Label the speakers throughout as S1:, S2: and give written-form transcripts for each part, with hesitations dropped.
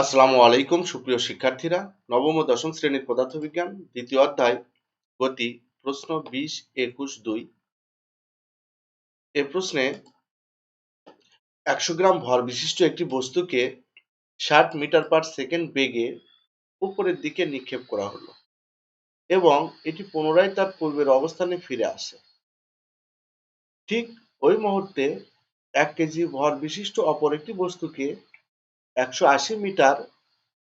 S1: আসসালামু আলাইকুম সুপ্রিয় শিক্ষার্থীরা, নবম ও দশম শ্রেণীর পদার্থবিজ্ঞান দ্বিতীয় অধ্যায় গতি প্রশ্ন 20-21-2 এ প্রশ্নে 100 গ্রাম ভর বিশিষ্ট একটি বস্তুকে 60 মিটার পার সেকেন্ড বেগে উপরের দিকে নিক্ষেপ করা হলো এবং এটি পুনরায় তার পূর্বের অবস্থানে ফিরে আসে। ঠিক ওই মুহূর্তে 1 কেজি ভর বিশিষ্ট অপর একটি বস্তুকে 180 মিটার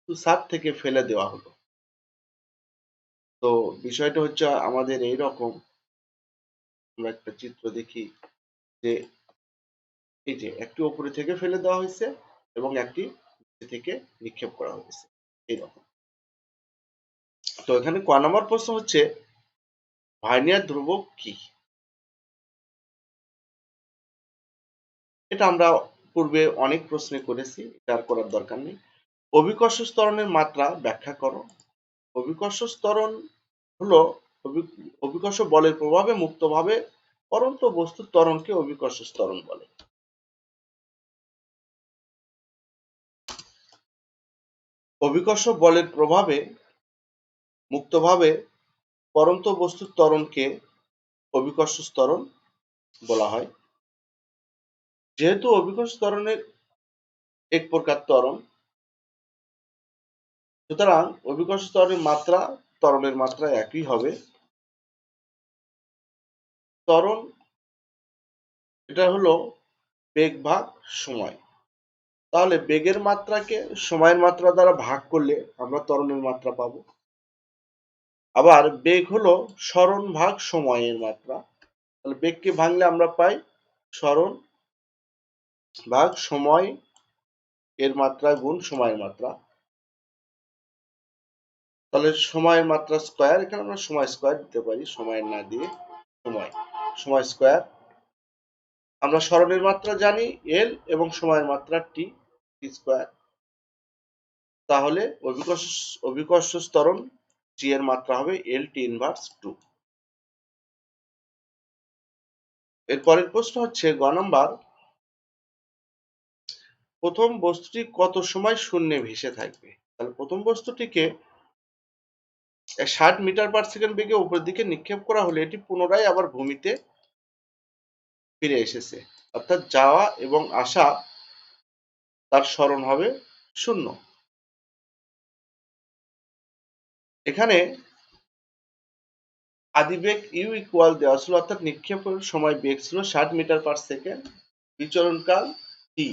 S1: ছাদ থেকে ফেলে দেওয়া হলো। তো বিষয়টা হচ্ছে আমাদের এইরকম, আমরা একটা চিত্র দেখি যে এই যে একটি উপরে থেকে ফেলে দেওয়া হয়েছে এবং একটি নিচে থেকে নিক্ষেপ করা হয়েছে এইরকম। তো এখানে ক নম্বর প্রশ্ন হচ্ছে ভার্নিয়ার ধ্রুবক কি? এটা আমরা পূর্বে অনেক প্রশ্নে করেছি, এটা আর করার দরকার নেই। অভিকর্ষ ত্বরণের মাত্রা ব্যাখ্যা করো। অভিকর্ষ ত্বরণ হলো অভিকর্ষ বলের প্রভাবে মুক্তভাবে পরন্ত বস্তুর ত্বরণকে অভিকর্ষ ত্বরণ বলে। অভিকর্ষ বলের প্রভাবে মুক্তভাবে পরন্ত বস্তুর ত্বরণকে অভিকর্ষ ত্বরণ বলা হয়। যেহেতু অভিকর্ষ ত্বরণের এক প্রকার ত্বরণ, সুতরাং অভিকর্ষ ত্বরণের মাত্রা ত্বরণের মাত্রা একই হবে। ত্বরণ এটা হলো বেগ ভাগ সময়। তাহলে বেগের মাত্রাকে সময়ের মাত্রা দ্বারা ভাগ করলে আমরা ত্বরণের মাত্রা পাবো। আবার বেগ হলো সরণ ভাগ সময়ের মাত্রা। তাহলে বেগকে ভাঙলে আমরা পাই সরণ ভাগ সময় এর মাত্রা গুণ সময়ের মাত্রা। তাহলে সময়ের মাত্রা স্কয়ার, এখানে আমরা সময় স্কয়ার দিতে পারি, সময়ের না দিয়ে সময় স্কয়ার। আমরা সরণের মাত্রা জানি এল এবং সময়ের মাত্রা টি স্কয়ার। তাহলে অভিকর্ষ ত্বরণ জি এর মাত্রা হবে এল টি ইনভার্স 2। এর পরের প্রশ্ন হচ্ছে গ নাম্বার, প্রথম বস্তুটি কত সময় শূন্যে ভেসে থাকবে? তাহলে প্রথম বস্তুটিকে 60 মিটার পার সেকেন্ড বেগে উপরের দিকে নিক্ষেপ করা হলে এটি পুনরায় আবার ভূমিতে ফিরে এসেছে, অর্থাৎ যাওয়া এবং আসা তার সরণ হবে 0। এখানে আদিবেগ ইউ ইকুয়াল দেওয়া ছিল, অর্থাৎ নিক্ষেপের সময় বেগ ছিল 60 মিটার পার সেকেন্ড, বিচরণকাল টি।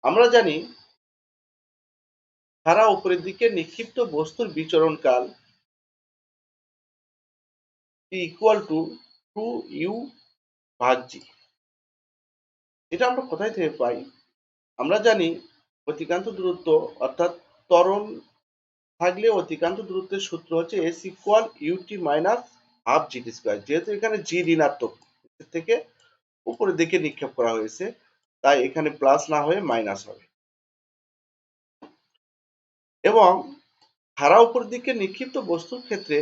S1: আমরা জানি সারা উপরের দিকে নিক্ষিপ্ত বস্তুর বিচরণকাল ইকুয়াল টু 2u ভাগ জি। এটা আমরা কোথায় থেকে পাই? আমরা জানি অতিক্রান্ত দূরত্ব অর্থাৎ ত্বরণ থাকলে অতিক্রান্ত দূরত্বের সূত্র হচ্ছে S equal UT minus half GT square. যেহেতু এখানে জি ঋণাত্মক থেকে উপরের দিকে নিক্ষেপ করা হয়েছে, তাই এখানে প্লাস না হয়ে মাইনাস হবে। এবং ধারা উপরের দিকে নিক্ষিপ্ত বস্তুর ক্ষেত্রে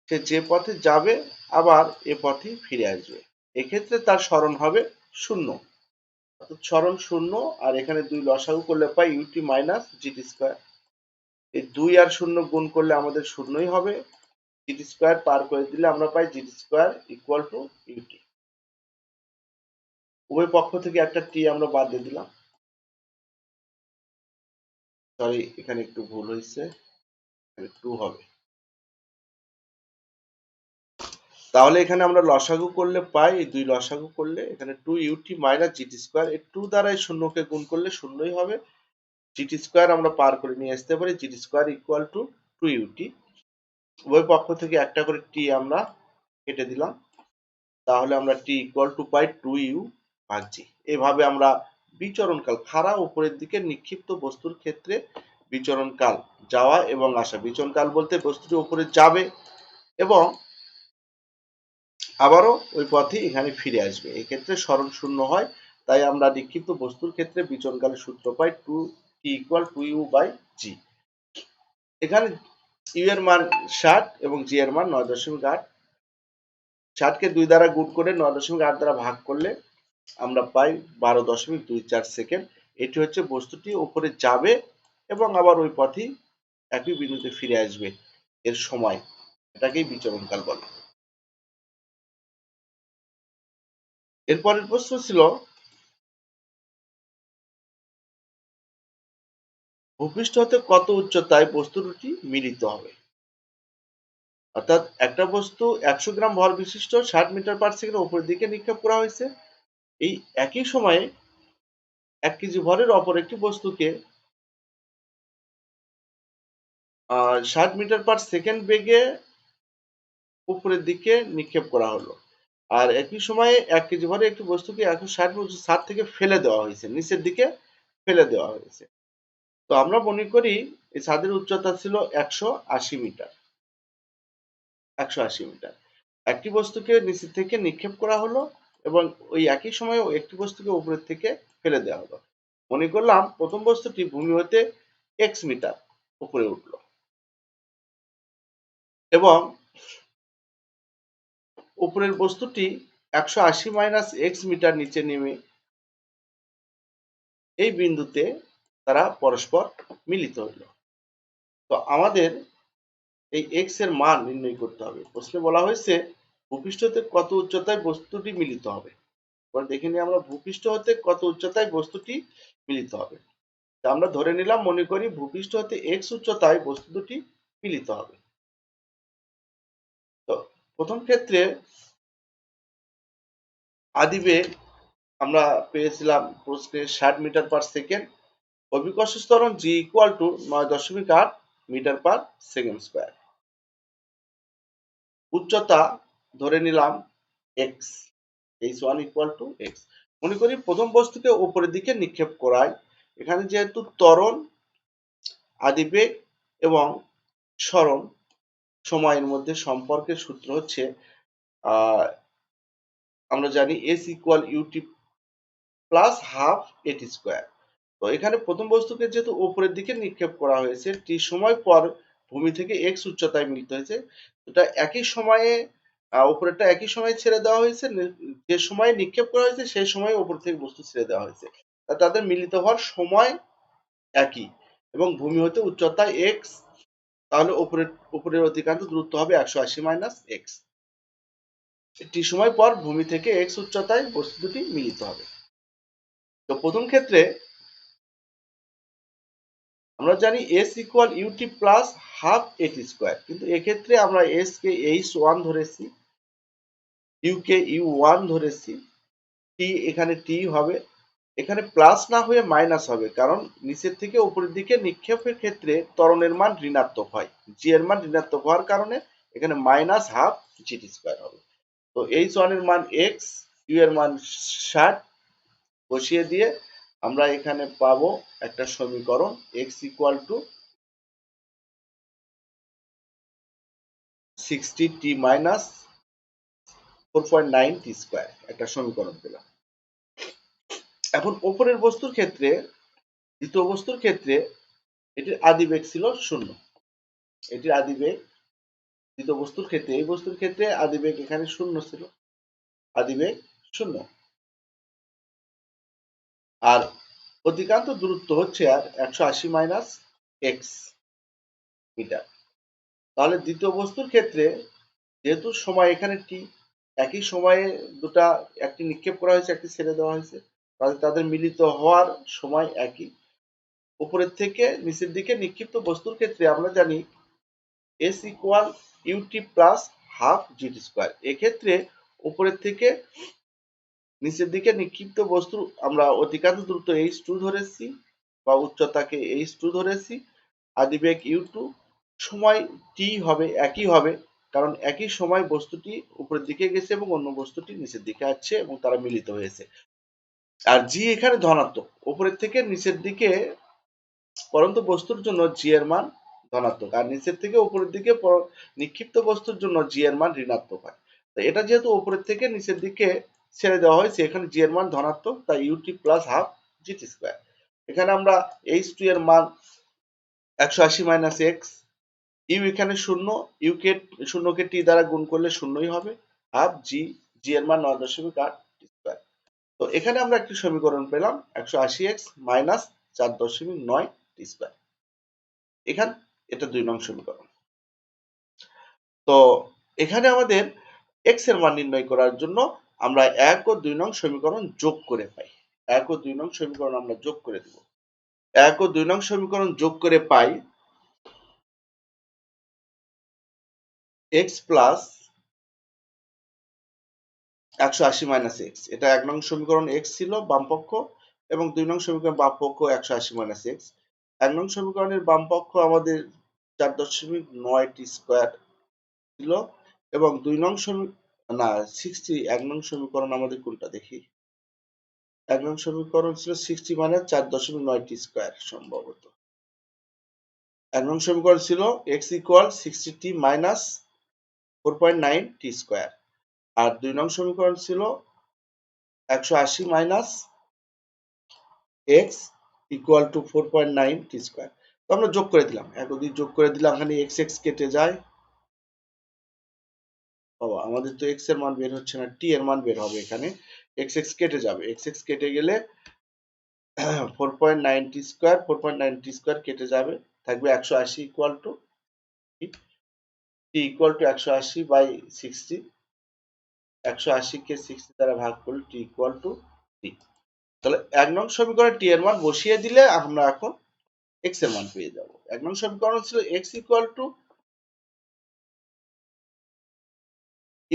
S1: সে যে পথে যাবে আবার এ পথেই ফিরে আসবে, এক্ষেত্রে তার সরণ হবে 0। অর্থাৎ সরণ 0, আর এখানে 2 লসাগু করলে পাই ইউটি মাইনাস জিটি স্কয়ার। এই 2 আর 0 গুণ করলে আমাদের 0ই হবে। জিটি স্কয়ার পার করে দিলে আমরা পাই GT square equal to UT. উভয় পক্ষ থেকে একটা টি আমরা বাদ দিয়ে দিলাম। সরি, এখানে একটু ভুল হয়েছে, এখানে 2 হবে। তাহলে এখানে আমরা লসাগু করলে পাই, এই 2 লসাগু করলে এখানে 2 ইউটি মাইনাস জিটি স্কয়ার, এই 2 দ্বারা এই 0কে গুণ করলে 0ই হবে। জিটি স্কয়ার আমরা পার করে নিয়ে আসতে পারি, GT square equal to 2 UT. উভয় পক্ষ থেকে একটা করে টি আমরা কেটে দিলাম, তাহলে আমরা T equal to pi 2u ভাগ জি। এভাবে আমরা বিচরণকাল খাড়া উপরের দিকে নিক্ষিপ্ত বস্তুর ক্ষেত্রে বিচরণকাল যাওয়া এবং আসা, বিচরণকাল বলতে বস্তুটি উপরে যাবে এবং আবারও ওই পথে এখানে ফিরে আসবে, এই ক্ষেত্রে সরণ 0 হয়। তাই আমরা নিক্ষিপ্ত বস্তুর ক্ষেত্রে বিচরণকালের সূত্র পাই 2t ইকুয়াল 2u বাই জি। এখানে ইউ এর মান 60 এবং জি এর মান 9.8। 60কে 2 দ্বারা গুণ করে 9.8 দ্বারা ভাগ করলে আমরা পাই 12.24 সেকেন্ড। এটি হচ্ছে বস্তুটি উপরে যাবে এবং আবার ওই পথেই একই বিন্দুতে ফিরে আসবে এর সময়, এটাকেই বিচরণকাল বলে। এরপরের প্রশ্ন ছিল ভূপৃষ্ঠ হতে কত উচ্চতায় বস্তু দুটি মিলিত হবে। অর্থাৎ একটা বস্তু 100 গ্রাম ভর বিশিষ্ট 60 মিটার পার সেকেন্ড উপরের দিকে নিক্ষেপ করা হয়েছে। এই একই সময়ে 1 কেজি ভরের অপর একটি বস্তুকে 60 মিটার পার সেকেন্ড বেগে উপরের দিকে নিক্ষেপ করা হলো। আর একই সময়ে 1 কেজি ভরের একটি বস্তুকে 160 ছাদ থেকে ফেলে দেওয়া হয়েছে, নিচের দিকে ফেলে দেওয়া হয়েছে। তো আমরা মনে করি এই ছাদের উচ্চতা ছিল 180 মিটার। 180 মিটার। একটি বস্তুকে নিচ থেকে নিক্ষেপ করা হলো এবং ওই একই সময়ে একটি বস্তুকে উপরের থেকে ফেলে দেওয়া হলো। মনে করলাম প্রথম বস্তুটি ভূমি হতে x মিটার উপরে উঠলো এবং উপরের বস্তুটি 180 মাইনাস x মিটার নিচে নেমে এই বিন্দুতে তারা পরস্পর মিলিত হলো। তো আমাদের এই x এর মান নির্ণয় করতে হবে। প্রশ্নে বলা হয়েছে ভূপৃষ্ঠ হতে কত উচ্চতায় বস্তুটি মিলিত হবে। এবার দেখে নিই আমরা ভূপৃষ্ঠ হতে কত উচ্চতায় বস্তুটি মিলিত হবে। তা আমরা ধরে নিলাম, মনে করি ভূপৃষ্ঠ হতে x উচ্চতায় বস্তু দুটি মিলিত হবে। তো প্রথম ক্ষেত্রে আদিবেগ আমরা পেয়েছিলাম প্রশ্নে 60 মিটার পার সেকেন্ড, অভিকর্ষ ত্বরণ g equal to 9.8 metre per second square. উচ্চতা ধরে নিলাম x, h1 equal to x। মনে করি প্রথম বস্তুকে উপরের দিকে নিক্ষেপ করায়, এখানে যেহেতু ত্বরণ, আদিবেগ এবং সরণ সময়ের মধ্যে সম্পর্কের সূত্র হচ্ছে আমরা জানি s equal UT plus half AT square. তো এখানে প্রথম বস্তুকে যেহেতু উপরের দিকে নিক্ষেপ করা হয়েছে, টি সময় পর ভূমি থেকে x উচ্চতায় মিলিত হয়েছে, এটা একই সময়ে উপরেরটা একই সময়ে ছেড়ে দেওয়া হয়েছে, যে সময়ে নিক্ষেপ করা হয়েছে সেই সময়ে উপর থেকে বস্তু ছেড়ে দেওয়া হয়েছে। তাদের মিলিত হওয়ার সময় একই এবং ভূমি হতে উচ্চতা x, তাহলে উপরের অতিক্রান্ত দূরত্ব হবে 180 মাইনাস x। টি সময় পর ভূমি থেকে x উচ্চতায় বস্তু দুটি মিলিত হবে। তো প্রথম ক্ষেত্রে আমরা জানি s equal UT plus half AT square, কিন্তু এক্ষেত্রে আমরা s কে h1 ধরেছি, u কে u1 ধরেছি, t এখানে t হবে, এখানে প্লাস না হয়ে মাইনাস হবে, কারণ নিচের থেকে উপরের দিকে নিক্ষেপের ক্ষেত্রে ত্বরণের মান ঋণাত্মক হয়, g এর মান ঋণাত্মক হওয়ার কারণে এখানে মাইনাস হাফ জিটি স্কোয়ার হবে। তো h1 এর মান x, u এর মান 60 বসিয়ে দিয়ে আমরা এখানে পাবো একটা সমীকরণ x equal to 60t minus 4.9 T square, একটা সমীকরণ পেলাম। এখন উপরের বস্তুর ক্ষেত্রে, দ্বিতীয় বস্তুর ক্ষেত্রে এটির আদিবেগ ছিল 0। এটির আদিবেগ দ্বিতীয় বস্তুর ক্ষেত্রে, এই বস্তুর ক্ষেত্রে আদিবেগ এখানে 0 ছিল, আদিবেগ 0। আর অতিক্রান্ত দূরত্ব হচ্ছে আর 180 মাইনাস x মিটার। তাহলে দ্বিতীয় বস্তুর ক্ষেত্রে যেহেতু সময় এখানে t, একই সময়ে দুটা, একটি নিক্ষেপ করা হয়েছে, একটি ছেড়ে দেওয়া হয়েছে, তাহলে তাদের মিলিত হওয়ার সময় একই। উপরের থেকে নিচের দিকে নিক্ষিপ্ত বস্তুর ক্ষেত্রে আমরা জানি s equal UT plus half GT square. এক্ষেত্রে উপরের থেকে নিচের দিকে নিক্ষিপ্ত বস্তু আমরা অতিক্রান্ত দূরত্ব h2 ধরেছি বা উচ্চতাকে h2 ধরেছি, আদিবেগ u2, সময় t হবে একই হবে, কারণ একই সময় বস্তুটি উপরের দিকে গেছে এবং অন্য বস্তুটি নিচের দিকে আসছে এবং তারা মিলিত হয়েছে। আর জি এখানে ধনাত্মক, উপরের থেকে নিচের দিকে পরন্ত বস্তুর জন্য জি এর মান ধনাত্মক, আর নিচের থেকে উপরের দিকে নিক্ষিপ্ত বস্তুর জন্য জি এর মান ঋণাত্মক হয়। তো এটা যেহেতু উপরের থেকে নিচের দিকে ছেড়ে দেওয়া হয়েছে, এখানে জি এর মান ধনাত্মক, তাই UT plus half GT square. এখানে আমরা h2 এর মান 180 মাইনাস এক্স, ইউ এখানে 0, ইউ কে 0 কে টি দ্বারা গুণ করলে 0ই হবে, হাফ জি, জি এর মান 9.8 টি স্কয়ার। তো এখানে আমরা একটি সমীকরণ পেলাম 180x মাইনাস 4.9 টি স্কয়ার। এটা 2 নং সমীকরণ। তো এখানে আমাদের x এর মান নির্ণয় করার জন্য আমরা 1 ও 2 নং সমীকরণ যোগ করে পাই। 1 ও 2 নং সমীকরণ আমরা যোগ করে দেব। 1 ও 2 নং সমীকরণ যোগ করে পাই x প্লাস 180 মাইনাস x। এটা 1 নং সমীকরণ x ছিল বাম পক্ষ, এবং 2 নং সমীকরণ বাম পক্ষ 180 মাইনাস x। 1 নং সমীকরণের বাম পক্ষ আমাদের 4.9 টি স্কয়ার ছিল, এবং 2 নং 1 নং সমীকরণ আমাদের কোনটা দেখি। 1 নং সমীকরণ ছিল 60 মানে 4.9 টি স্কয়ার সম্ভবত। 1 নং সমীকরণ ছিল x ইকুয়াল 60t মাইনাস 4.9 টি স্কয়ার, আর 2 নং সমীকরণ ছিল 180 minus x equal to 4.9 T square. তো আমরা যোগ করে দিলাম, 1 ও 2 যোগ করে দিলাম, এখানে x x কেটে যায়। বাবা, আমাদের তো x এর মান বের হচ্ছে না, t এর মান বের হবে এখানে। x x কেটে যাবে, x x কেটে গেলে 4.9 টি স্কয়ার, 4.9 টি স্কয়ার কেটে যাবে, থাকবে 180 equal to t equal to 180 by 60। 180 কে 60 দ্বারা ভাগ করলে t ইকুয়াল টু t। তাহলে 1 নং সমীকরণে t এর মান বসিয়ে দিলে আমরা এখন x এর মান পেয়ে যাব। 1 নং সমীকরণ ছিল x equal to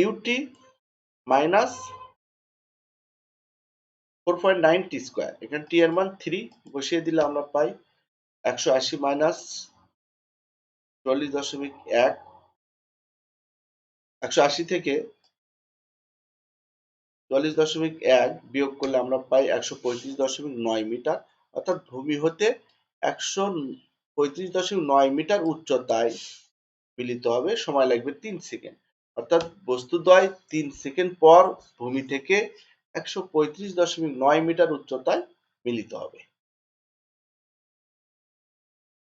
S1: ut minus 4.9 T square. এখানে t এর মান 3 বসিয়ে দিলে আমরা পাই 180 মাইনাস 40.1। 180 থেকে 40.1 বিয়োগ করলে আমরা পাই 135.9 মিটার, অর্থাৎ ভূমি হতে 135.9 মিটার উচ্চতায় মিলিত হবে। সময় লাগবে 3 সেকেন্ড, অর্থাৎ বস্তুদ্বয় 3 সেকেন্ড পর ভূমি থেকে 135.9 মিটার উচ্চতায় মিলিত হবে।